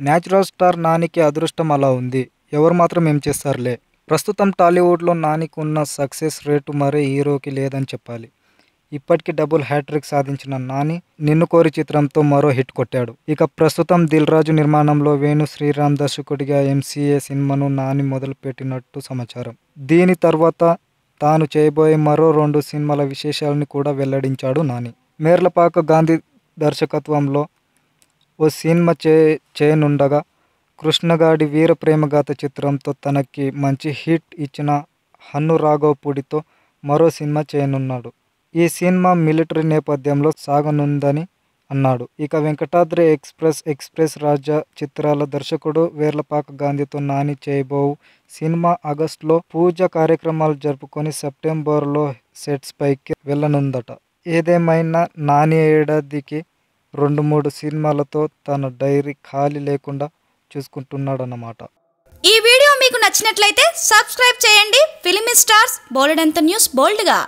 Natural star నానికి అదృష్టం అలా ఉంది. ఎవరు మాత్రం ఏం చేస్తారులే. ప్రస్తుతం టాలీవుడ్లో నానికి ఉన్న సక్సెస్ రేటు మరే హీరోకి లేదని చెప్పాలి. ఇప్పటికి డబుల్ హ్యాట్రిక్ సాధించిన నాని 'నిన్ను కోరి' చిత్రంతో మరో హిట్ కొట్టాడు. ఇక ప్రస్తుతం దిల్ రాజు నిర్మాణంలో వేణు శ్రీరామ్ దర్శకుడిగా 'ఎంసీఏ' సినిమాను నాని మొదలుపెట్టినట్టు సమాచారం. దీని తర్వాత తాను చేయబోయే మరో 2 సినిమాల విశేషాలను కూడా వెల్లడించాడు నాని. మేర్లపాక గాంధీ దర్శకత్వంలో ఓ సినిమా చేయనుండగా, కృష్ణగాడి వీర ప్రేమగాథ చిత్రంతో తనకి మంచి హిట్ ఇచ్చిన హన్ను రాఘవపూడితో మరో సినిమా చేయనున్నాడు. ఈ సినిమా మిలిటరీ నేపథ్యంలో సాగనుందని అన్నాడు. ఇక వెంకటాద్రి ఎక్స్ప్రెస్ రాజా చిత్రాల దర్శకుడు వేర్లపాక గాంధీతో నాని చేయబోవు సినిమా ఆగస్టులో పూజ కార్యక్రమాలు జరుపుకొని సెప్టెంబర్లో సెట్స్ పైకి వెళ్లనుందట. ఏదేమైనా నాని ఏడాదికి 2-3 సినిమాలతో తన డైరీ ఖాళీ లేకుండా చూసుకుంటున్నాడన్నమాట. ఈ వీడియో మీకు నచ్చినట్లయితే సబ్స్క్రైబ్ చేయండి. ఫిలిమి స్టార్స్ బోలెడంత న్యూస్ బోల్డ్గా.